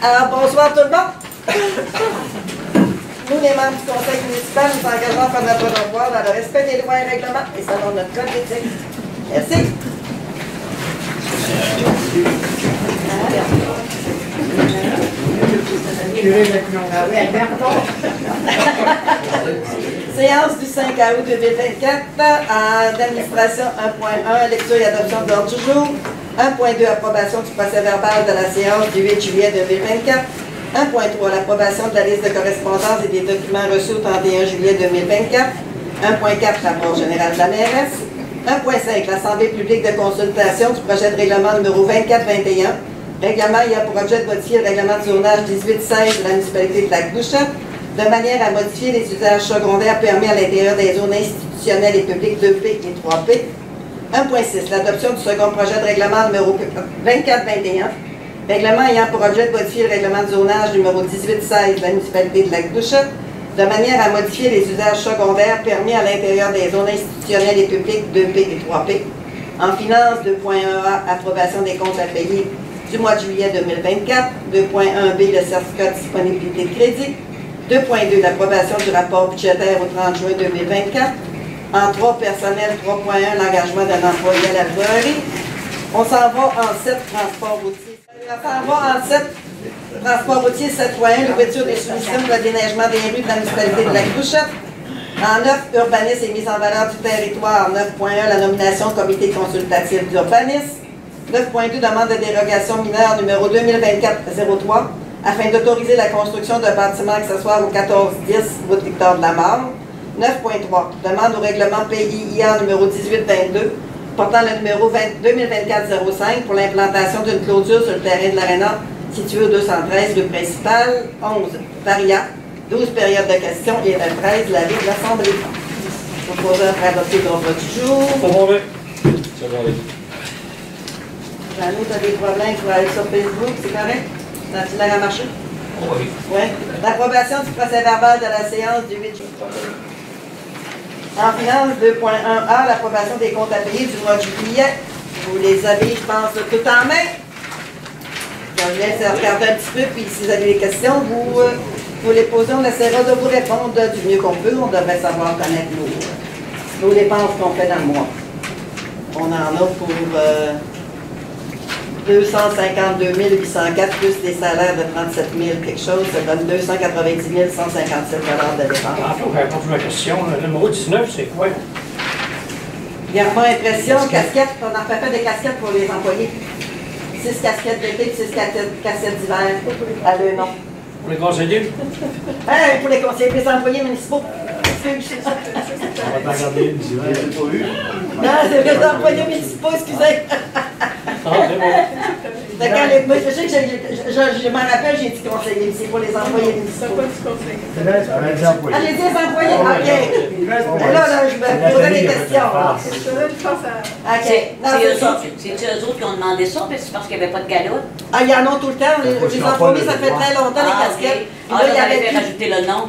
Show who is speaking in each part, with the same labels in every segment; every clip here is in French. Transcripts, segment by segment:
Speaker 1: Alors, bonsoir tout le monde. Nous, les membres du conseil municipal, nous engageons à faire notre devoir dans le respect des lois et règlements et selon notre code d'éthique. Merci. Séance du 5 août 2024, d'administration 1.1, lecture et adoption de l'ordre du jour. 1.2, approbation du procès verbal de la séance du 8 juillet 2024. 1.3, l'approbation de la liste de correspondance et des documents reçus au 31 juillet 2024. 1.4, rapport général de la mairesse. 1.5, l'Assemblée publique de consultation du projet de règlement numéro 2421. Règlement ayant pour objet de modifier le règlement de zonage 1816 de la municipalité de Lac-Bouchette, de manière à modifier les usages secondaires permis à l'intérieur des zones institutionnelles et publiques 2P et 3P. 1.6, l'adoption du second projet de règlement numéro 2421. Règlement ayant pour objet de modifier le règlement de zonage numéro 1816 de la municipalité de Lac-Bouchette, de manière à modifier les usages secondaires permis à l'intérieur des zones institutionnelles et publiques 2P et 3P. En finance, 2.1a, approbation des comptes à payer du mois de juillet 2024. 2.1b, le certificat de disponibilité de crédit. 2.2, l'approbation du rapport budgétaire au 30 juin 2024. En 3, personnel 3.1, l'engagement d'un employé à la librairie. On s'en va en 7, transport routier. On s'en va en 7, transport routier 7.1, l'ouverture des soumissions pour le déneigement des rues de la municipalité de Lac-Bouchette. En 9, urbanisme et mise en valeur du territoire. 9.1, la nomination au comité consultatif d'urbanisme. 9.2, demande de dérogation mineure numéro 2024-03 afin d'autoriser la construction d'un bâtiment accessoire au 1410 route Victor de la Mare. 9.3, demande au règlement PIIA numéro 1822 portant le numéro 2024-05 pour l'implantation d'une clôture sur le terrain de l'Arena situé au 213 rue principale. 11, Paria, 12 périodes de questions et le 13, l'avis de l'Assemblée. Proposeur pour adopter l'ordre du jour. Jeannot, tu as des problèmes pour aller sur Facebook, c'est correct? Ça a marché?
Speaker 2: Oui.
Speaker 1: Oui. L'approbation du procès verbal de la séance du 8 juillet. En finance, 2.1a, l'approbation des comptes à payer du mois de juillet. Vous les avez, je pense, tout en main. Je vous laisse regarder un petit peu, puis si vous avez des questions, vous les posez, on essaiera de vous répondre du mieux qu'on peut. On devrait savoir connaître nos dépenses qu'on fait dans le mois. On en a pour 252 804 plus les salaires de 37 000 quelque chose, ça donne 290 157 de dépenses.
Speaker 2: Tantôt, j'ai répondu à ma question. Le numéro 19, c'est quoi?
Speaker 1: Garde-moi impression, casquettes, on en fait des casquettes pour les employés. 6 casquettes d'été et 6 casquettes d'hiver à leur nom.
Speaker 2: Pour les conseillers?
Speaker 1: Pour les conseillers, les employés municipaux.
Speaker 3: On va t'en regarder une d'hiver.
Speaker 1: Non, c'est les employés municipaux, excusez.
Speaker 2: Ah, c'est bon.
Speaker 1: Je sais que je m'en rappelle, j'ai dit conseiller, c'est pour les employés municipaux. Ah, j'ai dit les employés? OK. Là, je me posais des questions. OK.
Speaker 4: C'est eux autres qui ont demandé ça, mais c'est parce qu'il n'y avait pas de galoute?
Speaker 1: Ah, il y en a tout le temps. Les employés, ça fait très longtemps, les casquettes.
Speaker 4: Ah, là, il avait fait rajouter le nom.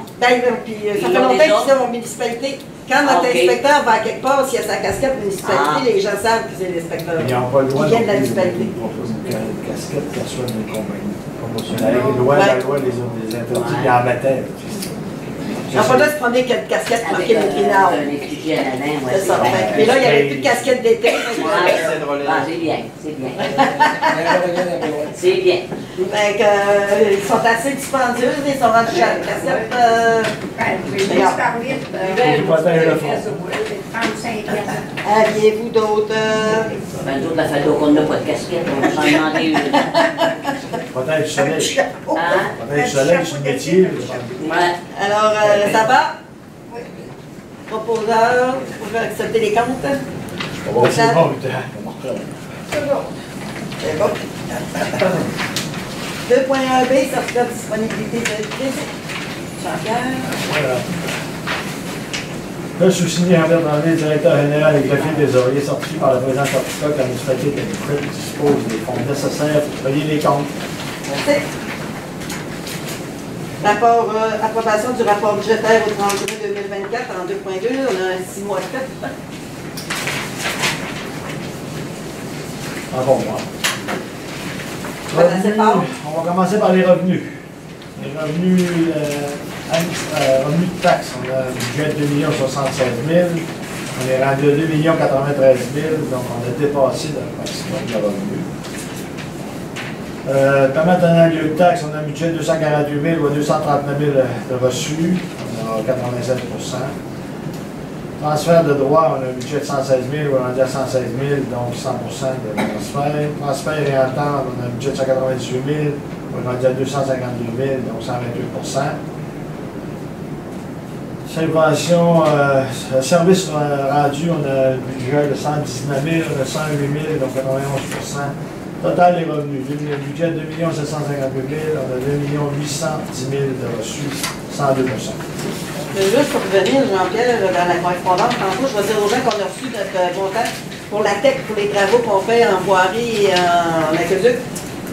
Speaker 1: Puis ça fait longtemps qu'ils sont en municipalité. Quand notre inspecteur va à quelque part, s'il y a sa casquette municipalité, les gens savent que c'est l'inspecteur.
Speaker 3: Ils n'ont pas le droit
Speaker 1: de la municipalité.
Speaker 3: Ils proposent une casquette qui reçoit une compagnie promotionnelle. La loi les interdit, ils en mettaient.
Speaker 1: Ils n'ont pas le droit de se prendre des casquettes marquées vétérinaire. C'est ça. Mais là, il n'y avait plus de casquette d'été.
Speaker 4: C'est bien, c'est bien. C'est bien.
Speaker 1: Ils sont assez dispendieuses, ils sont rendus à la casquette. Aviez-vous d'autres?
Speaker 4: Ben, d'autres, la fait qu'on n'a pas de casquette, on va s'en demander une.
Speaker 3: Peut-être du soleil. Peut-être du soleil, c'est le métier.
Speaker 4: Ouais.
Speaker 1: Alors, ça va? Oui. Proposeur, pour accepter les comptes?
Speaker 3: C'est bon,
Speaker 1: C'est bon. C'est bon. 2.1b, certificat de disponibilité de crédit. Jean-Pierre.
Speaker 3: Voilà. Là, je suis signé Herbert Dandé, directeur général et greffier trésorier, certifié par le président certificat que la municipalité dispose des fonds nécessaires pour payer les comptes.
Speaker 1: Merci. Approbation du rapport budgétaire au 30 juin 2024 en 2.2. On a 6 mois de fait.
Speaker 3: En bon mois.
Speaker 1: Assez fort.
Speaker 3: On va commencer par les revenus. Les revenus, revenus de taxes, on a un budget de 2 076 000. On est rendu à 2 93 000, donc on a dépassé le maximum de revenus. Permettre un lieu de taxe, on a un budget de 248 000 ou 239 000 de reçus, on a 87 %. Transfert de droit, on a un budget de 116 000, on est à 116 000, donc 100 de transfert. Transfert et entente, on a un budget de 198 000, on est à 252 000, donc 128 %. Subvention, service rendu, on a un budget de 119 000, on a 108 000, donc 91 %. Total des revenus, le budget de 2 752 000, on a 2 810 000 de reçus, 102 %.
Speaker 1: Juste pour revenir, Jean-Pierre, dans la correspondance, tantôt, je vais dire aux gens qu'on a reçu notre montant pour la TEC, pour les travaux qu'on fait en voirie et en aqueduc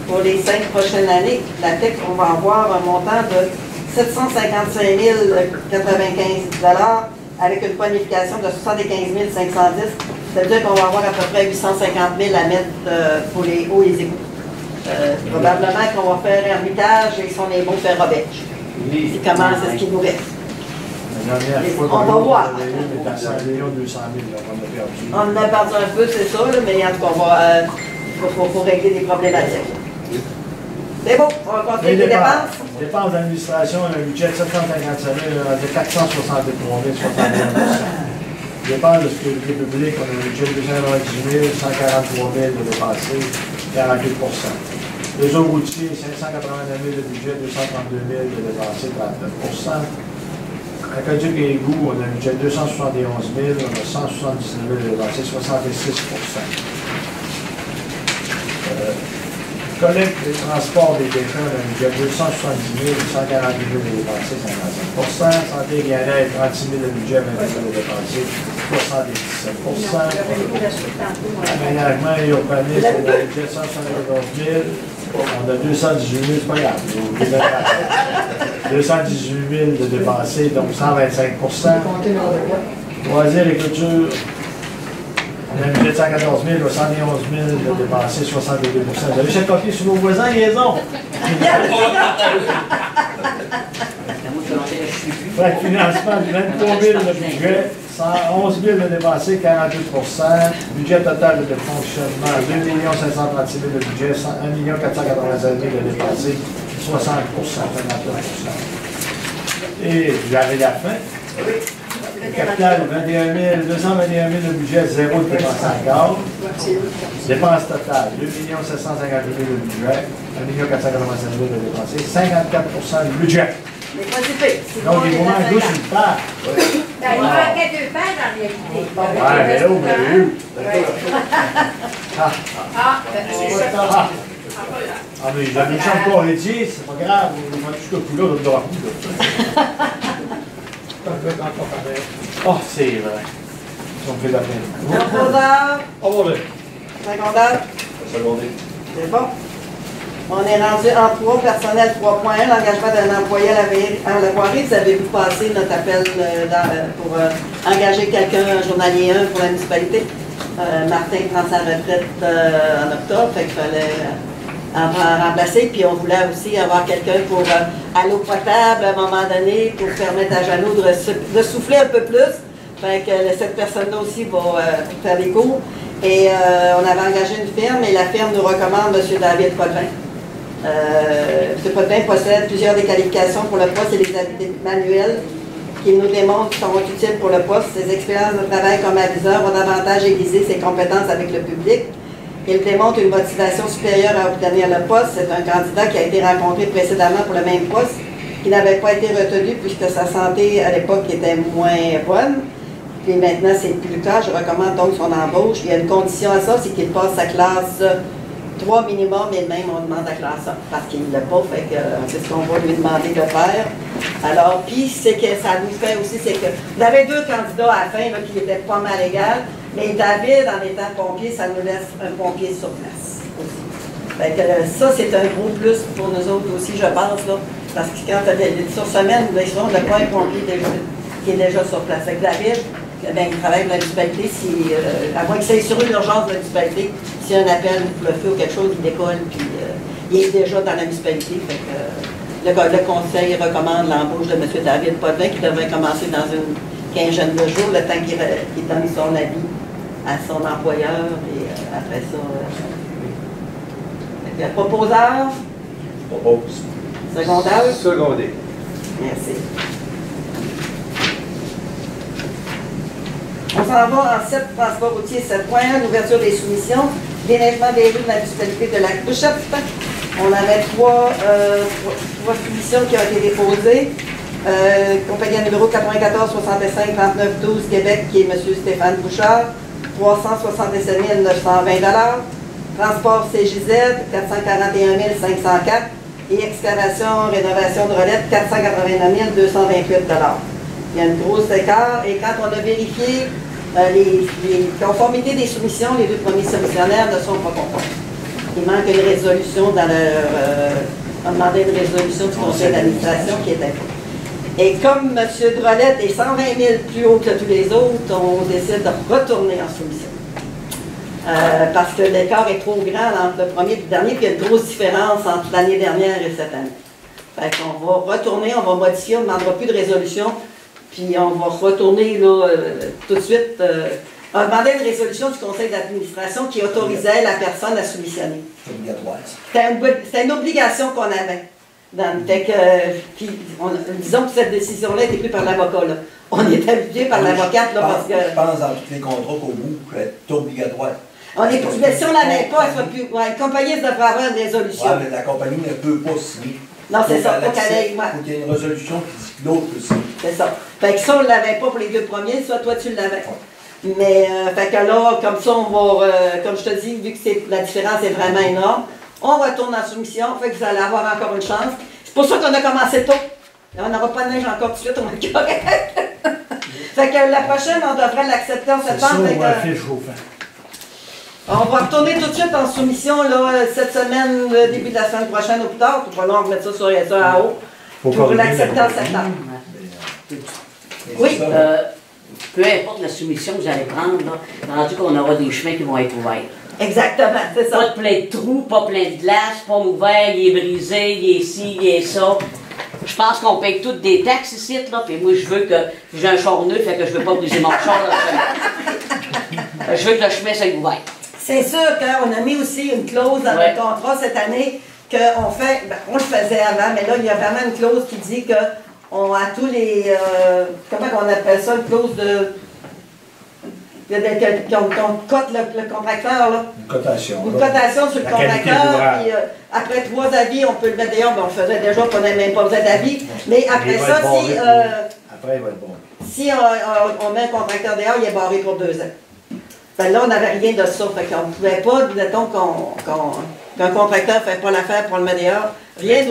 Speaker 1: pour les 5 prochaines années. La TEC, on va avoir un montant de 755 095 $ avec une bonification de 75 510. C'est-à-dire qu'on va avoir à peu près 850 000 à mettre pour les hauts et les égouts. Probablement qu'on va faire Hermitage et si on est bon, faire Robert. C'est comment, c'est ce qui nous reste.
Speaker 3: La dernière fois,
Speaker 1: on va voir.
Speaker 3: On est à 100 200 000, donc on a perdu.
Speaker 1: On en a perdu un peu, c'est ça, là, mais en tout cas, faut régler des problématiques. C'est bon, on va continuer les dépenses.
Speaker 3: Dépenses d'administration, on a un budget de 755 000, on a 463 000, 61 %. Dépenses de sécurité publique, on a un budget de 298 000, 143 000 de dépensés, 48 %. Réseau routier, 589 000 de budget, 232 000 de dépensés, 39 %. Aqueduc et égout, on a un budget de 271 000, on a 179 000 de dépensés, 66 %. Collecte et transport des déchets, on a un budget de 270 000, 148 000 de dépensés, 55 %. Santé et bien-être, 36 000 de budget, 22 000 de dépensés, 77 %. Aménagement et urbanisme, on a un budget de 171 000, on a 218 000, c'est pas grave. 218 000 de dépensés, donc 125 %. Loisirs et culture, on a un budget de 114 000, 71 000 de dépensés, 62 %. Vous avez chaque copier sur vos voisins, liaison. Frais de financement, 23 000 de budget, 111 000 de dépensés, 48 %. Budget total de fonctionnement, 2 536 000 de budget, 1 496 000 de dépensés, 60 %, 51 %. Et j'arrive à la fin. Le capital, 221 000 de budget, 0 de dépenses encore. Dépenses totales, 2 752 000 de budget, 1 496 000 de dépensés, 54 % du budget. Donc, il vous manque 2 sur le père.
Speaker 5: Il manquait 2 paires en réalité.
Speaker 3: Ouais, mais là, vous l'avez eu. Ah, mais j'avais une chambre pour héritier, c'est pas grave, on va jusqu'au coup là, on doit oh, c'est vrai. On fait la peine.
Speaker 1: Composeur,
Speaker 2: Au revoir.
Speaker 1: secondaire, c'est bon. On est rendu en 3, personnel 3.1, l'engagement d'un employé à la voirie. Vous avez vu passer notre appel pour engager quelqu'un, un journalier 1 pour la municipalité. Martin prend sa retraite en octobre, fait qu'il fallait en remplacer. Puis on voulait aussi avoir quelqu'un pour à l'eau potable à un moment donné, pour permettre à Jeannot de souffler un peu plus. Fait que cette personne-là aussi va faire des cours. Et on avait engagé une firme et la firme nous recommande M. David Potvin. M. Potvin possède plusieurs des qualifications pour le poste et des habiletés manuelles qui nous démontrent qu'ils sont utiles pour le poste. Ses expériences de travail comme aviseur vont davantage aiguiser ses compétences avec le public. Il démontre une motivation supérieure à obtenir le poste. C'est un candidat qui a été rencontré précédemment pour le même poste, qui n'avait pas été retenu puisque sa santé à l'époque était moins bonne. Puis maintenant, c'est plus le cas. Je recommande donc son embauche. Il y a une condition à ça, c'est qu'il passe sa classe 3 minimum, et même on demande la classe 1 parce qu'il ne l'a pas, fait que c'est ce qu'on va lui demander de faire. Alors, puis c'est que ça nous fait aussi, c'est que vous avez 2 candidats à la fin là, qui étaient pas mal égales, mais David, en étant pompier, ça nous laisse un pompier sur place aussi. Fait que ça, c'est un gros plus pour nous autres aussi, je pense, là, parce que quand sur semaine, ben, souvent, on n'a pas un pompier qui est déjà sur place. Fait que David, ben, il travaille pour la municipalité, à moins qu'il soit sur une urgence de la municipalité, s'il y a un appel pour le feu ou quelque chose, il décolle, puis il est déjà dans la municipalité. Fait que, le conseil recommande l'embauche de M. David Potvin, qui devrait commencer dans une quinzaine de jours, le temps qu'il donne son avis à son employeur. Et après ça, le proposeur.
Speaker 6: Propose.
Speaker 1: Secondaire.
Speaker 6: Secondé.
Speaker 1: Merci. On s'en va en 7, transport routier 7.1, l'ouverture des soumissions, déneigement des rues de la municipalité de Lac-Bouchette. On avait trois soumissions qui ont été déposées. Compagnie numéro 94 65 39 12 Québec, qui est M. Stéphane Bouchard, 377 920 Transport CJZ, 441 504 et excavation, rénovation de Rolette, 489 228 Il y a une grosse écart et quand on a vérifié les conformités des soumissions, les deux premiers soumissionnaires ne sont pas conformes. Il manque une résolution dans leur... on demandait une résolution du conseil d'administration qui était faite. Et comme M. Drolette est 120 000 plus haut que tous les autres, on décide de retourner en soumission. Parce que l'écart est trop grand entre le premier et le dernier, puis il y a une grosse différence entre l'année dernière et cette année. Fait qu'on va retourner, on va modifier, on ne demandera plus de résolution, puis on va retourner là, tout de suite. On va demander une résolution du conseil d'administration qui autorisait la personne à soumissionner.
Speaker 7: C'est obligatoire.
Speaker 1: C'était une obligation qu'on avait. Disons que cette décision-là a été prise par l'avocat. On est habitué par l'avocate parce que...
Speaker 7: Je pense dans tous les contrats qu'au bout, c'est obligatoire.
Speaker 1: Mais si on ne l'avait pas, une compagnie devrait avoir une résolution.
Speaker 7: Oui, mais la compagnie ne peut pas signer.
Speaker 1: Non, c'est ça, faut qu'elle
Speaker 7: Il faut qu'il y ait une résolution qui dit que l'autre peut signer.
Speaker 1: C'est ça. Fait que ça, on ne l'avait pas pour les deux premiers, soit toi tu l'avais. Mais, fait que là, comme ça, on va, comme je te dis, vu que la différence est vraiment énorme, on retourne en soumission, fait que vous allez avoir encore une chance. C'est pour ça qu'on a commencé tôt. On n'aura pas de neige encore tout de suite, on va être correct. Fait que la prochaine, on devrait l'accepter en septembre.
Speaker 3: C'est ça, on affiche au fin.
Speaker 1: On va retourner tout de suite en soumission là, cette semaine, début de la semaine prochaine ou plus tard. Tout va long, mettre ça sur ça en haut. Pour l'accepter en septembre. Oui.
Speaker 4: Peu importe la soumission que vous allez prendre, là, rendu qu'on aura des chemins qui vont être ouverts.
Speaker 1: Exactement, c'est ça.
Speaker 4: Pas de plein de trous, pas plein de glace, pas ouvert, il est brisé, il est ci, il est ça. Je pense qu'on paye toutes des taxes ici, là, puis moi je veux que j'ai un char neuf, fait que je veux pas briser mon char. Là, je veux que le chemin soit ouvert.
Speaker 1: C'est sûr qu'on a mis aussi une clause dans le contrat cette année qu'on fait, on le faisait avant, mais là il y a vraiment une clause qui dit que on a tous les, comment on appelle ça, une clause de... qu'on cote le contracteur, là.
Speaker 3: Une cotation.
Speaker 1: Une cotation sur le contracteur, puis après 3 avis, on peut le mettre d'ailleurs, on le faisait déjà, on n'avait même pas besoin d'avis, mais après ça, si...
Speaker 3: après, il va être bon.
Speaker 1: Si on met un contracteur dehors, il est barré pour 2 ans. Ben là, on n'avait rien de ça, fait qu'on ne pouvait pas, mettons qu'un contracteur ne fait pas l'affaire pour le mettre dehors, rien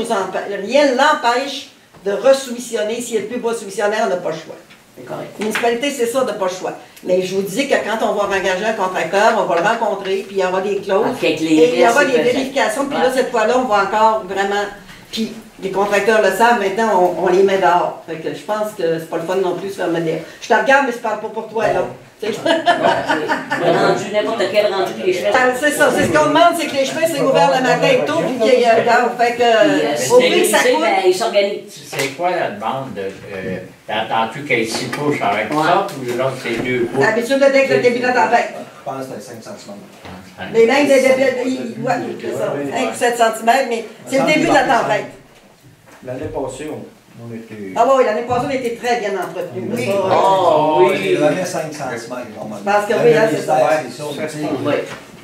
Speaker 1: l'empêche de resoumissionner. S'il n'est plus pas soumissionnaire, on n'a pas le choix. C'est correct. La municipalité, c'est ça, on n'a pas le choix. Mais je vous dis que quand on va engager un contracteur, on va le rencontrer, puis il y aura des clauses, et il y aura des vérifications, puis là, cette fois-là, on va encore vraiment... Puis les contracteurs le savent, maintenant, on les met dehors. Fait que je pense que c'est pas le fun non plus de se faire mettre dehors. Je te regarde, mais je parle pas pour toi, là.
Speaker 4: Rendu, n'importe quel rendu que les chemins.
Speaker 1: C'est ça, c'est ce qu'on demande, c'est que les chemins soient ouverts le matin et tout, puis qu'il y ait fait que... Au prix que ça coûte...
Speaker 4: Ils s'organisent.
Speaker 2: C'est quoi la demande? T'entends-tu qu'il y ait 6 pouces avec ça, ou là, c'est 2 pouces?
Speaker 1: Habitude de dès que le début de la tempête.
Speaker 7: Je pense que c'est 5 cm.
Speaker 1: Les mêmes des débuts, ouais, c'est ça, 5 7 cm, mais c'est le début de la tempête.
Speaker 6: L'année passée, on était...
Speaker 1: Ah oui, l'année passée, on était très bien entretenus.
Speaker 7: Oui.
Speaker 4: Oui.
Speaker 7: L'année 5 cm, normalement.
Speaker 1: Parce que oui, là, c'est ça.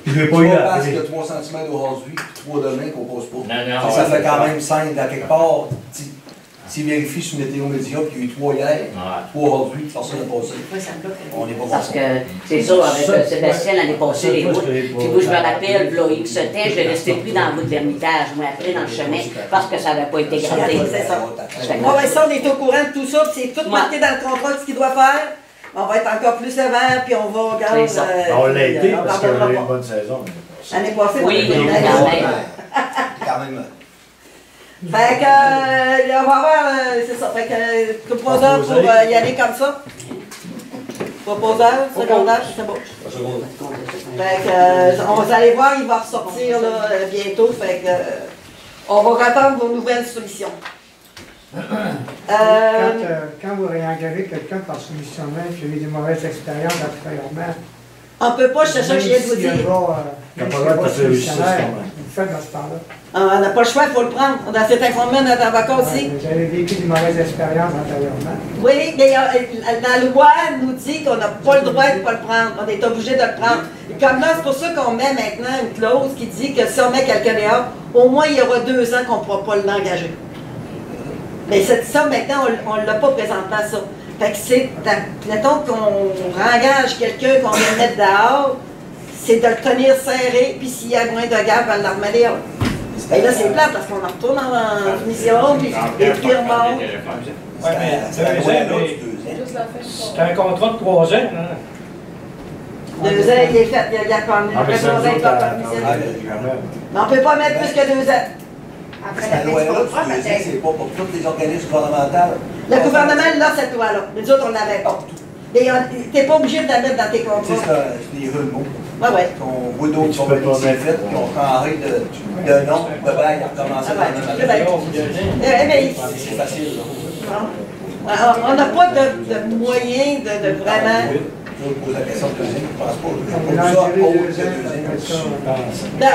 Speaker 3: Il ne veut pas
Speaker 7: Tu
Speaker 3: y
Speaker 7: vas parce
Speaker 3: aller.
Speaker 7: qu'il y a 3 cm aujourd'hui, puis 3 demain qu'on pose pas.
Speaker 2: Non,
Speaker 7: Ça fait quand même 5 à quelque part. S'il vérifie sur Météo Média, puis il y a eu 3 hier, 3 aujourd'hui, personne n'a passé. On n'est pas
Speaker 4: Parce que c'est ça, avec Sébastien l'année passée, les routes. Puis moi, je me rappelle, là, X temps, j'ai resté pris dans la route de l'Ermitage, moi, après dans le chemin, parce que ça n'avait pas été gratté.
Speaker 1: C'est ça. Oui, ça, on est au courant de tout ça, puis c'est tout marqué dans le contrat de ce qu'il doit faire. On va être encore plus sévère, puis on va regarder.
Speaker 3: On l'a été parce qu'on a eu une bonne saison.
Speaker 1: L'année passée,
Speaker 4: Oui,
Speaker 1: on a
Speaker 4: oui,
Speaker 7: Quand même.
Speaker 1: Fait que, on va avoir, c'est ça, fait que, proposeur pour y aller comme ça. Proposeur, secondaire, c'est bon. Fait que, on va aller voir, il va ressortir là, bientôt, fait que, On va attendre vos nouvelles soumissions.
Speaker 8: Quand vous réengagez quelqu'un par soumission même qui a eu des mauvaises expériences antérieurement,
Speaker 1: on ne peut pas, c'est ça que je viens de vous dire.
Speaker 3: Il n'y a pas le droit de passer le justice quand même.
Speaker 8: Vous faites dans ce temps-là.
Speaker 1: On n'a pas le choix, il faut le prendre. Dans cet informé, notre avocat aussi.
Speaker 8: Vous avez vécu des mauvaises expériences antérieurement.
Speaker 1: Oui, mais la loi nous dit qu'on n'a pas le droit de ne pas le prendre. On est obligé de le prendre. Et comme là, c'est pour ça qu'on met maintenant une clause qui dit que si on met quelqu'un dehors, au moins il y aura 2 ans qu'on ne pourra pas l'engager. Mais ça, maintenant, on ne l'a pas présentement, ça. Fait que c'est, mettons qu'on engage quelqu'un qu'on vient mettre dehors, c'est de le tenir serré, puis s'il y a moins de gap, on va le remettre dehors. Et là, c'est plat parce qu'on en retourne en mission, puis il remonte.
Speaker 6: Ouais, mais
Speaker 9: c'est un contrat de 3 ans. Hein?
Speaker 1: 2 ans, il est fait, il y a comme
Speaker 3: Ah, mais c'est
Speaker 1: une
Speaker 3: un autre
Speaker 1: pas
Speaker 3: à
Speaker 1: commission.
Speaker 3: quand
Speaker 1: Mais on ne peut pas mettre plus que 2 ans.
Speaker 7: Parce que la loi là, c'est pas pour tous les organismes gouvernementaux.
Speaker 1: Le gouvernement l'a cette loi-là. Mais nous autres, on ne l'avait pas. Mais tu n'es pas obligé de la mettre dans tes contrats.
Speaker 7: C'est des remous.
Speaker 1: Oui, oui.
Speaker 7: On voit d'autres compagnies qui sont faites, qui ont changé de nom, de bail, à recommencer dans le même. C'est facile.
Speaker 1: On n'a pas de moyen de vraiment.
Speaker 7: Je vais poser la question de deuxième, je pense pas. Je pense ça autre que deuxième.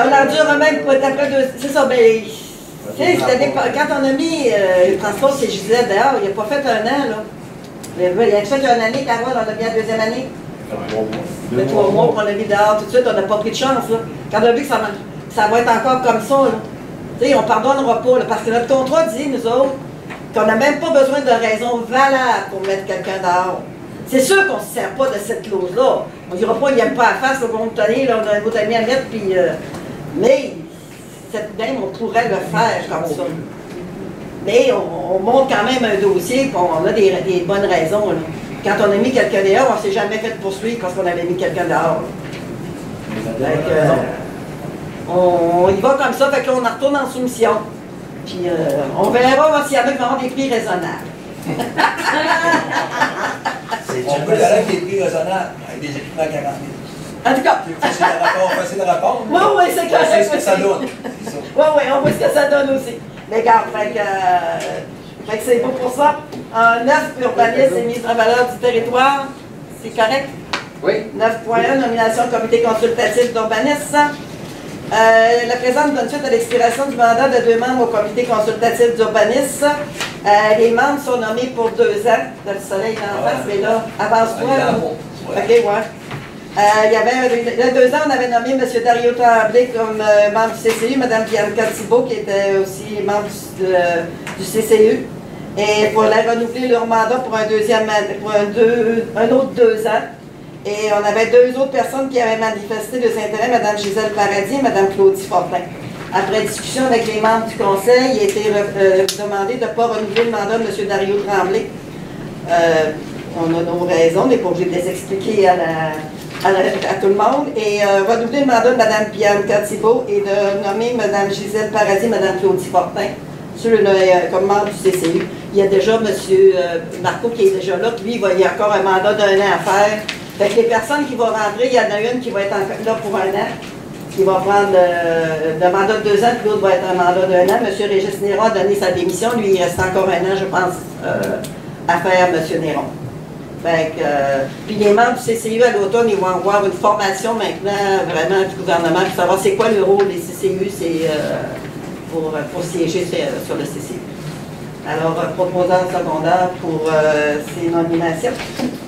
Speaker 1: On endure même pour être après 2. C'est ça, mais. Tu sais, quand on a mis le transport chez Gisèle dehors, il n'a pas fait 1 an, là. Il y a fait une année, Carole, on a mis la 2e année. Le 3 mois qu'on l'a mis dehors tout de suite, on n'a pas pris de chance, là. Quand on a vu que ça va être encore comme ça, là. Tu sais, on ne pardonnera pas, là, parce que notre contrat dit, nous autres, qu'on n'a même pas besoin de raison valable pour mettre quelqu'un dehors. C'est sûr qu'on ne se sert pas de cette clause-là. On ne dira pas, il n'aime pas la face, là, qu'on tenir, là, on a un autre ami à mettre, puis. Mais. Même on pourrait le faire comme ça. Mais on monte quand même un dossier, puis on a des bonnes raisons. Là. Quand on a mis quelqu'un dehors, on ne s'est jamais fait poursuivre parce qu'on avait mis quelqu'un dehors. On y va comme ça, fait que là, on en retourne en soumission. Puis on verra s'il y en a qui vont avoir des prix raisonnables.
Speaker 7: On peut y aller avec des prix raisonnables, avec des équipements à 40 000.
Speaker 1: En tout cas.
Speaker 7: Facile à répondre.
Speaker 1: Oui, oui, c'est correct.
Speaker 7: C'est ce que ça donne.
Speaker 1: Oui, oui, on voit ce que ça donne aussi. Mais regarde, fait que c'est beau pour ça. En 9, urbanisme et mise en valeur du territoire, c'est correct?
Speaker 2: Oui.
Speaker 1: 9.1, nomination comité consultatif d'urbanisme. La présente donne suite à l'expiration du mandat de 2 membres au comité consultatif d'urbanisme. Les membres sont nommés pour 2 ans. Le soleil en face, mais là, avance-toi. OK, ouais. Il y avait 2 ans, on avait nommé M. Dario Tremblay comme membre du CCU, Mme Bianca Thibault qui était aussi membre du CCU. Et pour la renouveler leur mandat pour un autre 2 ans. Et on avait 2 autres personnes qui avaient manifesté de intérêt, Mme Gisèle Paradis et Mme Claudie Fortin. Après discussion avec les membres du conseil, il a été demandé de ne pas renouveler le mandat de M. Dario Tremblay. On a nos raisons, on n'est pas obligé de les expliquer à tout le monde. Et renouveler le mandat de Mme Bianca Thibault et de nommer Mme Gisèle Paradis et Mme Claudie Fortin comme membre du CCU. Il y a déjà M. Marco qui est déjà là, lui, il y a encore un mandat d'1 an à faire. Fait que les personnes qui vont rentrer, il y en a une qui va être là pour 1 an, qui va prendre le mandat de 2 ans, puis l'autre va être un mandat d'1 an. M. Régis Néron a donné sa démission, lui, il reste encore 1 an, je pense, à faire M. Néron. Fait que, puis les membres du CCU à l'automne, ils vont avoir une formation maintenant, vraiment, du gouvernement, pour savoir c'est quoi le rôle des CCU, c'est pour siéger sur le CCU. Alors, proposant secondaire pour ces nominations.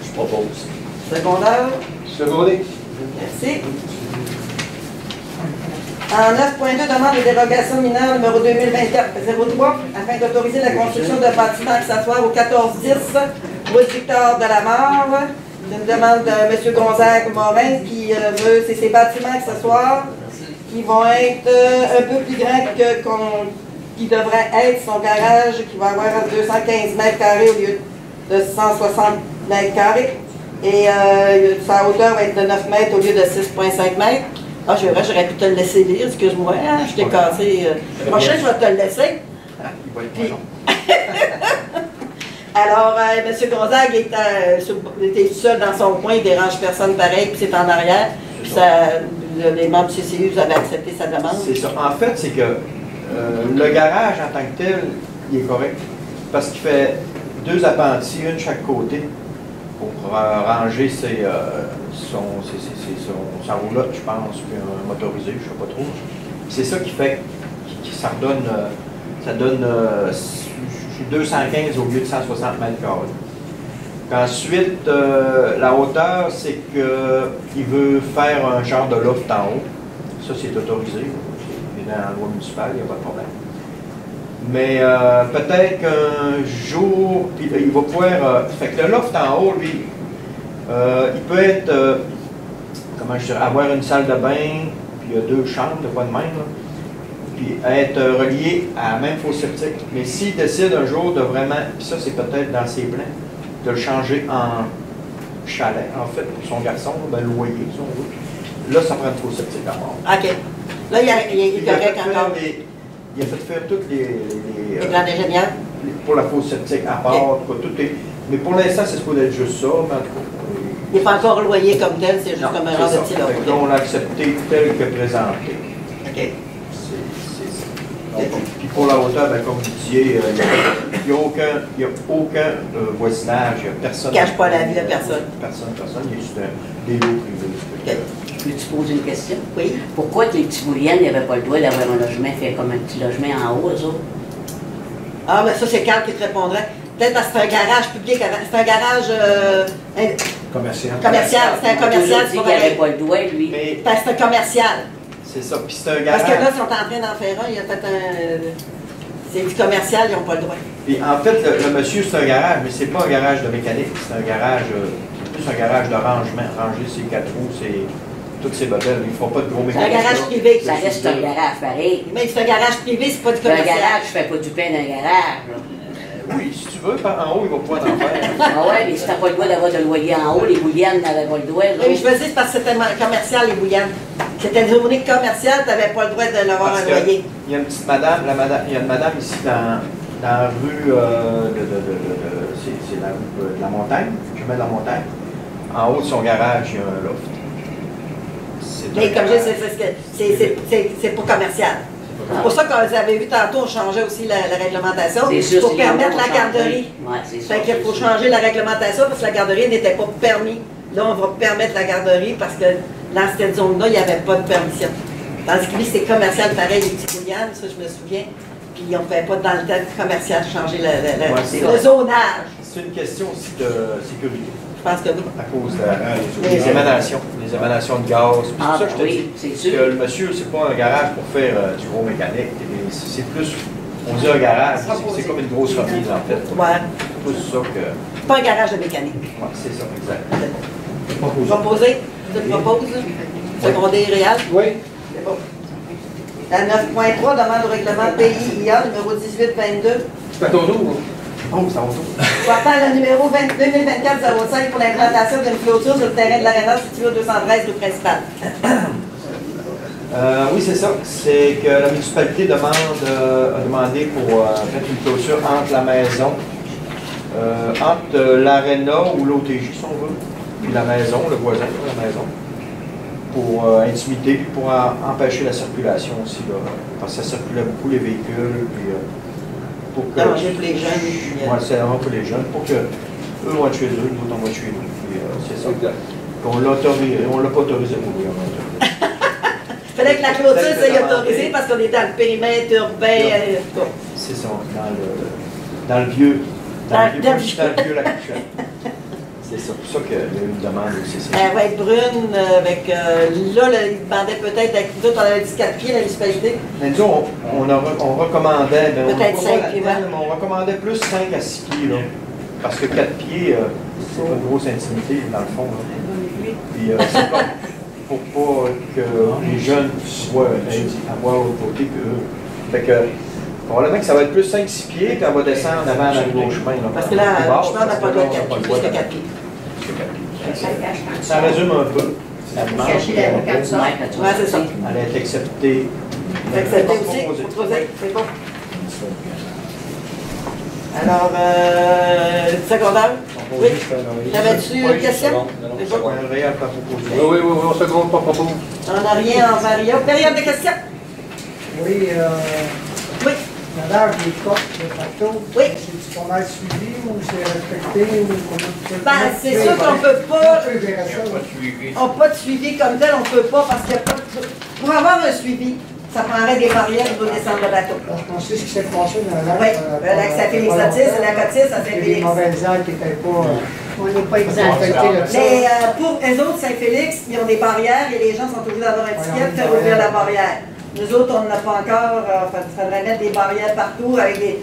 Speaker 6: Je propose.
Speaker 1: Secondaire.
Speaker 6: Secondé.
Speaker 1: Merci. En 9.2, demande de dérogation mineure numéro 2024-03 afin d'autoriser la construction de bâtiments accessoires au 1410 rue Victor de la Mare. C'est une demande de M. Gonzague Morin qui veut, c'est ces bâtiments accessoires qui vont être un peu plus grands qui devrait être son garage qui va avoir 215 mètres carrés au lieu de 160 mètres carrés. Et sa hauteur va être de 9 mètres au lieu de 6,5 mètres. Ah, j'aurais pu te le laisser lire, excuse-moi, hein, je t'ai cassé. Le prochain, je vais te le laisser. Puis... Alors, M. Gonzague était seul dans son coin, il dérange personne pareil, puis c'est en arrière. Puis les membres du CCU avaient accepté sa demande.
Speaker 6: C'est ça. En fait, c'est que Le garage en tant que tel, il est correct. Parce qu'il fait 2 appentis, une de chaque côté, pour ranger sa roulotte, je pense, puis un motorisé, je ne sais pas trop. C'est ça qui fait que ça donne 215 au lieu de 160 mètres carrés. Ensuite, la hauteur, c'est qu'il veut faire un genre de loft en haut. Ça, c'est autorisé. Il est dans la loi municipale, il n'y a pas de problème. Mais peut-être qu'un jour, il va pouvoir... fait que le loft en haut, lui, il peut être... comment je dirais, avoir une salle de bain, puis il y a 2 chambres, de quoi de même, là, puis être relié à la même fosse septique. Mais s'il décide un jour de vraiment... Puis ça, c'est peut-être dans ses plans, de le changer en chalet, en fait, pour son garçon, ben, loyer, si on veut. Là, ça prend une fosse septique à mort.
Speaker 1: OK. Là, il est correct encore.
Speaker 6: Il a fait faire toutes les
Speaker 1: plans d'ingénieur?
Speaker 6: Pour la fosse septique, à part, quoi, tout est... Mais pour l'instant, c'est supposé être juste ça, mais en tout cas...
Speaker 1: Il n'est pas encore loyer comme tel, c'est juste
Speaker 6: non,
Speaker 1: comme un genre de petit lot.
Speaker 6: Là, on l'a accepté tel que présenté.
Speaker 1: OK.
Speaker 6: C'est ça. Puis pour la hauteur, ben, comme vous disiez, il n'y a aucun voisinage, il n'y a personne...
Speaker 1: Il ne cache pas la vie à personne.
Speaker 6: Personne, il y a juste des lots privés.
Speaker 4: Peux-tu poser une question?
Speaker 1: Oui.
Speaker 4: Pourquoi que les petits bouliennes n'avaient pas le droit d'avoir un logement fait comme un petit logement en haut, eux autres?
Speaker 1: Ah, mais ça, c'est Carl qui te répondrait. Peut-être parce que c'est un garage public, c'est un garage
Speaker 3: Commercial.
Speaker 1: C'est un commercial,
Speaker 4: c'est pas qu'il n'avait pas le droit, lui.
Speaker 6: Mais
Speaker 1: parce que c'est un commercial.
Speaker 6: c'est ça, puis c'est un garage.
Speaker 1: Parce que là, ils sont en train d'en faire un, il a fait un... C'est du commercial, ils n'ont pas le droit.
Speaker 6: Puis en fait, le monsieur, c'est un garage, mais c'est pas un garage de mécanique, c'est un garage, plus un garage de rangement. Ranger ses 4 roues, toutes ces bobelles, il ne fera pas de gros
Speaker 1: C'est un
Speaker 6: mécaniques.
Speaker 1: garage privé.
Speaker 4: Ça reste un garage, pareil.
Speaker 1: Mais c'est un garage privé, c'est pas du
Speaker 4: Un
Speaker 1: commercial.
Speaker 4: garage, je fais pas du pain d'un garage, là.
Speaker 6: Oui, si tu veux, en haut, il va pouvoir en faire.
Speaker 4: Ah ouais, mais si t'as pas le droit d'avoir de loyer en haut, les bouliennes n'avaient pas le droit.
Speaker 1: Oui, je me dis, c'est parce que c'était commercial, les bouillantes. C'était une journée commerciale, tu n'avais pas le droit de l'avoir un loyer.
Speaker 6: Il y a une petite madame, il y a une madame ici dans la rue c'est la rue de la montagne, chemin de la montagne. En haut de son garage, il y a un loft.
Speaker 1: Mais comme je dis, c'est pas commercial. C'est pour ça que vous avez vu tantôt, on changeait aussi la réglementation pour permettre la garderie.
Speaker 4: Ouais, c'est ça.
Speaker 1: Fait qu'il faut changer la réglementation parce que la garderie n'était pas permis. Là, on va permettre la garderie parce que dans cette zone-là, il n'y avait pas de permission. Tandis que lui, c'est commercial pareil, les petits bouillants, ça je me souviens. Puis on ne fait pas dans le temps commercial changer le zonage.
Speaker 6: C'est une question aussi de sécurité.
Speaker 1: Je pense que oui.
Speaker 6: À cause des émanations de gaz. C'est pour ça que je te dis que le monsieur, c'est pas un garage pour faire du gros mécanique. C'est plus, on dit un garage, c'est comme une grosse remise en fait.
Speaker 1: Ouais.
Speaker 6: C'est plus ça que...
Speaker 1: C'est pas un garage de mécanique.
Speaker 6: Ouais, c'est ça, exact.
Speaker 1: Proposer, tu le proposes, secondé réel?
Speaker 6: Oui.
Speaker 1: C'est bon. La 9.3, demande au règlement PIIA, numéro 1822.
Speaker 6: C'est à ton tour. Oh, c'est à mon tour.
Speaker 1: Portant le numéro 2024-05 pour l'implantation d'une clôture sur le terrain de l'aréna situé au 213 rue principale.
Speaker 6: Oui, c'est ça. C'est que la municipalité a demandé pour mettre une clôture entre la maison, entre l'aréna ou l'OTJ, si on veut, puis la maison, le voisin de la maison, pour intimider, puis pour empêcher la circulation aussi, là, parce que ça circulait beaucoup les véhicules, puis pour que...
Speaker 1: Danger pour les jeunes.
Speaker 6: Oui, c'est vraiment pour les jeunes, pour que eux vont être chez eux, nous on va être chez nous, puis c'est ça. On l'a pas autorisé pour lui, on l'a autorisé.
Speaker 1: Fallait que la clôture soit autorisée parce qu'on est dans le périmètre urbain.
Speaker 6: C'est ça, dans le vieux lac Couchette. C'est ça, pour ça qu'il y a eu une demande aussi.
Speaker 1: Elle va être brune, avec. Là, il demandait peut-être, avec nous autres, on avait dit 4 pieds, la municipalité.
Speaker 6: Mais nous, on recommandait.
Speaker 1: Peut-être 5 pieds,
Speaker 6: on recommandait plus 5 à 6 pieds, là. Parce que 4 pieds, c'est une grosse intimité, dans le fond. Là. Puis c'est pas pour pas que les jeunes soient à voir l'autre côté que eux. Fait que, probablement que ça va être plus 5-6 pieds, puis on va descendre avant dans le gros chemin. Là.
Speaker 1: Parce que là, je pense qu'on n'a pas le droit de 4 pieds, plus que 4 pieds.
Speaker 6: Ça résume un peu. La demande.
Speaker 1: Oui, c'est ça.
Speaker 6: Elle est acceptée.
Speaker 1: C'est accepté aussi, proposé, c'est bon. Alors, secondaire? Oui. T'avais-tu une question?
Speaker 6: Oui, on seconde pas propos.
Speaker 1: On n'a rien en varia. Période de questions?
Speaker 8: Oui,
Speaker 1: Oui.
Speaker 8: L'âge des coques, de bateau,
Speaker 1: Oui.
Speaker 8: c'est pour être suivi ou c'est respecté ou comment?
Speaker 1: Ben, c'est sûr qu'on ne peut pas.
Speaker 2: Il n'y a pas de suivi.
Speaker 1: On n'a pas de suivi comme tel, on ne peut pas parce qu'il n'y a pas de... Pour avoir un suivi, ça prendrait des barrières pour descendre le bateau.
Speaker 8: Parce qu'on sait ce qui s'est passé dans le lac.
Speaker 1: Oui, le lac Saint-Félix-Otis et la Cotisse à
Speaker 8: Il y a des
Speaker 1: Saint-Félix.
Speaker 8: mauvaises algues qui n'étaient pas...
Speaker 5: On n'est pas
Speaker 8: infectées là-dessus.
Speaker 1: Mais pour eux autres, Saint-Félix, ils ont des barrières et les gens sont obligés d'avoir un ticket pour faire ouvrir la barrière. Nous autres, on n'a pas encore, il faudrait mettre des barrières partout avec des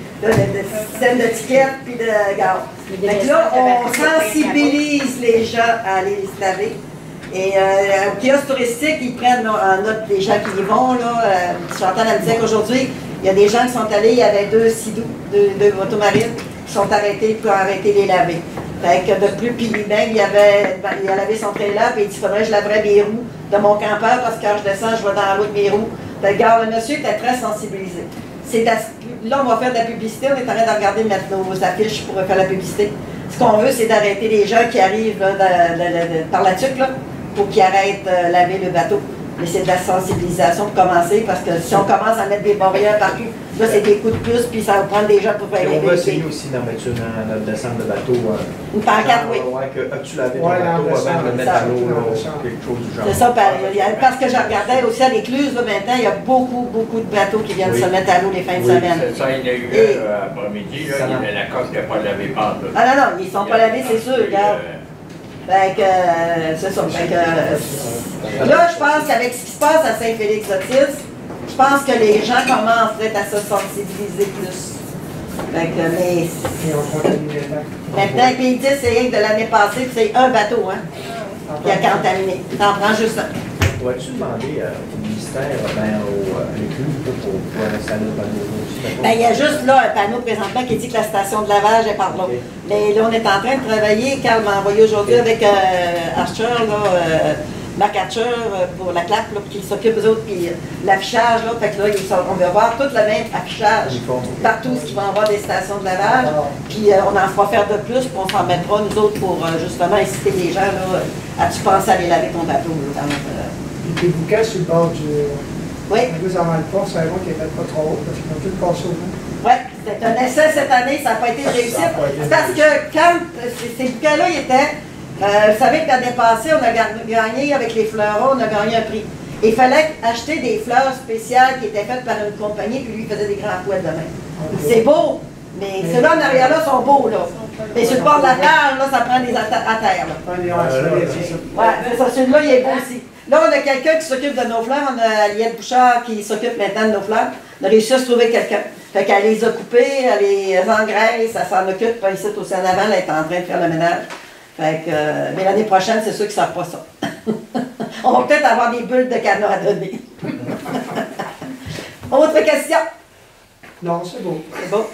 Speaker 1: systèmes de tickets puis de gaz. Donc là, on sensibilise les gens à aller se laver. Et au kiosque touristique, ils prennent en note les gens qui y vont. Chantal me disait qu'aujourd'hui, il y a des gens qui sont allés, il y avait deux sidous, deux motomarines, qui sont arrêtés pour arrêter les laver. Fait que de plus, puis lui-même, il a lavé son trailer, puis il dit, il faudrait que je laverais mes roues de mon campeur, parce que quand je descends, je vais dans l'eau de mes roues. Fait que, regarde, le monsieur était très sensibilisé. Là, on va faire de la publicité, on est en train de regarder mettre nos affiches pour faire la publicité. Ce qu'on veut, c'est d'arrêter les gens qui arrivent là, par la tuque, là, pour qu'ils arrêtent de laver le bateau. Mais c'est de la sensibilisation pour commencer, parce que si on commence à mettre des barrières partout, là, c'est des coups de plus, puis ça va prendre des gens pour faire les
Speaker 6: On va essayer aussi d'en mettre une dans notre descente de bateau.
Speaker 1: Une pancarte, oui.
Speaker 6: Ouais, que as-tu lavé ton bateau avant de le mettre à l'eau, quelque chose du genre.
Speaker 1: C'est ça, parce que je regardais aussi à l'écluse, là, maintenant, il y a beaucoup de bateaux qui viennent se mettre à l'eau les fins de semaine.
Speaker 2: C'est ça, il y a eu après-midi, il y avait la coque qui n'a pas lavé par là.
Speaker 1: Ah non, ils ne sont pas lavés, c'est sûr, regarde. Fait que, c'est ça. Fait que, là, je pense qu'avec ce qui se passe à Saint-Félix-Otis, je pense que les gens commencent peut-être à se sensibiliser plus. Fait que, mais...
Speaker 8: Et on contamine les lacs.
Speaker 1: Maintenant, puis ils disent, c'est rien que de l'année passée, puis c'est un bateau, hein, qui a contaminé. T'en prends juste un.
Speaker 6: Dois-tu demander au ministère, à l'écluse, pour pouvoir installer le panneau aussi?
Speaker 1: Ben, il y a juste là un panneau présentement qui dit que la station de lavage est par là.
Speaker 6: Okay.
Speaker 1: Mais là, on est en train de travailler. Carl m'a envoyé aujourd'hui avec Archer, Marc Archer, pour la clap, là, qui s'occupe eux autres, puis l'affichage, là. Fait que là, on va voir tout le même affichage partout, ce qui va avoir des stations de lavage. Puis on en fera faire de plus, puis on s'en mettra, nous autres, pour justement inciter les gens, là, à tu penser à aller laver ton bateau, là,
Speaker 8: Puis des bouquets sur le bord du...
Speaker 1: Oui.
Speaker 8: Nous, avant le pont, c'est un qui n'était pas trop haut, parce qu'ils ont tout cassé au bout.
Speaker 1: Oui, c'était un essai cette année, ça n'a pas été réussi. Parce que quand ces bouquets-là étaient, vous savez que l'année passée, on a gagné avec les fleurons, on a gagné un prix. Il fallait acheter des fleurs spéciales qui étaient faites par une compagnie, puis lui, il faisait des grands couettes de main. C'est beau, mais ceux-là en arrière-là sont beaux, là. Mais sur le bord de la plage, là, ça prend des à terre, là. Ouais, c'est ça, celui-là, il est beau aussi. Là, on a quelqu'un qui s'occupe de nos fleurs. On a Aliette Bouchard qui s'occupe maintenant de nos fleurs. On a réussi à se trouver quelqu'un. Fait qu'elle les a coupées, elle les engraisse, elle s'en occupe. Puis ici, aussi en avant, elle est en train de faire le ménage. Fait que, mais l'année prochaine, c'est sûr qu'ils ne savent pas ça. On va peut-être avoir des bulles de canard à donner. Autre question?
Speaker 8: Non, c'est beau.
Speaker 1: C'est beau.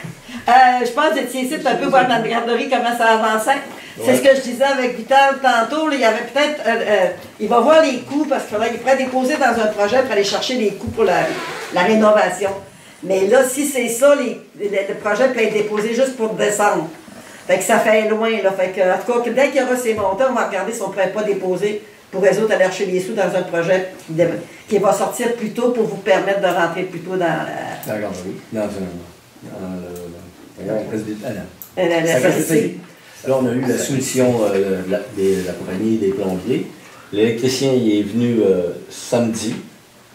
Speaker 1: Je pense que vous étiez ici un peu voir dans la garderie comment ça avançait. C'est ce que je disais avec Vital tantôt. Là, il y avait peut-être. Il va voir les coûts parce qu'il pourrait déposer dans un projet pour aller chercher les coûts pour la rénovation. Mais là, si c'est ça, le projet peut être déposé juste pour décembre. Fait que ça fait loin. Là. Fait que, en tout cas, dès qu'il y aura ces montants, on va regarder si on ne pourrait pas déposer pour eux autres aller chercher les sous dans un projet qui va sortir plus tôt pour vous permettre de rentrer plus tôt dans
Speaker 9: la garderie. Dans
Speaker 1: la société.
Speaker 9: Là, on a eu la soumission de la compagnie des plombiers. L'électricien il est venu samedi.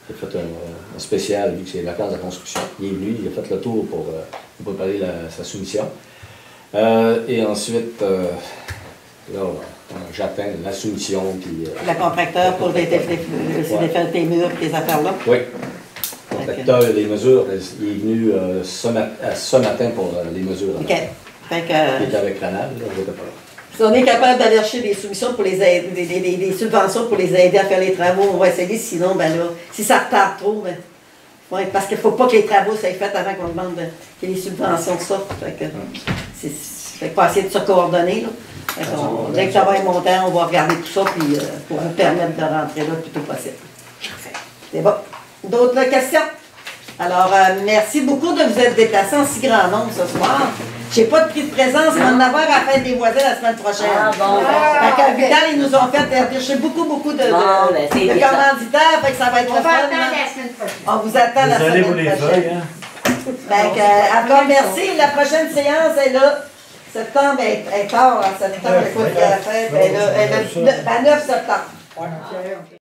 Speaker 9: Il a fait un spécial, vu que c'est les vacances de construction. Il est venu, il a fait le tour pour préparer sa soumission. Et ensuite, là, j'attends la soumission. Puis,
Speaker 1: le contracteur pour défaire tes murs et tes affaires-là?
Speaker 9: Oui. Le contracteur, les mesures, il est venu ce matin pour les mesures.
Speaker 1: OK. Fait que,
Speaker 9: il était avec Ranal, là, je n'étais pas là.
Speaker 1: Si on est capable d'aller chercher des soumissions pour les aider, des subventions pour les aider à faire les travaux, on va essayer. Sinon, ben là, si ça retarde trop, ben, ouais, parce qu'il ne faut pas que les travaux soient faits avant qu'on demande que les subventions sortent. Fait que, fait qu'on va essayer de se coordonner. Là. Dès que ça va être montant, on va regarder tout ça puis, pour vous permettre de rentrer là le plus tôt possible. C'est bon. D'autres questions? Alors, merci beaucoup de vous être déplacés en si grand nombre ce soir. Je n'ai pas de prix de présence, mais on va en avoir à la fête des voisins la semaine prochaine.
Speaker 4: Ah, bon.
Speaker 1: Fait que Vital, ils nous ont fait chercher beaucoup de commanditaires, fait que ça va être
Speaker 5: On
Speaker 1: le
Speaker 5: va
Speaker 1: fun.
Speaker 5: attendre la semaine prochaine.
Speaker 1: On vous attend la
Speaker 3: Désolé
Speaker 1: semaine
Speaker 3: pour les
Speaker 1: prochaine.
Speaker 3: feuilles, hein?
Speaker 1: Encore merci. La prochaine séance est là. Septembre est tard, en septembre. Écoute, la fête, elle est le 9 septembre.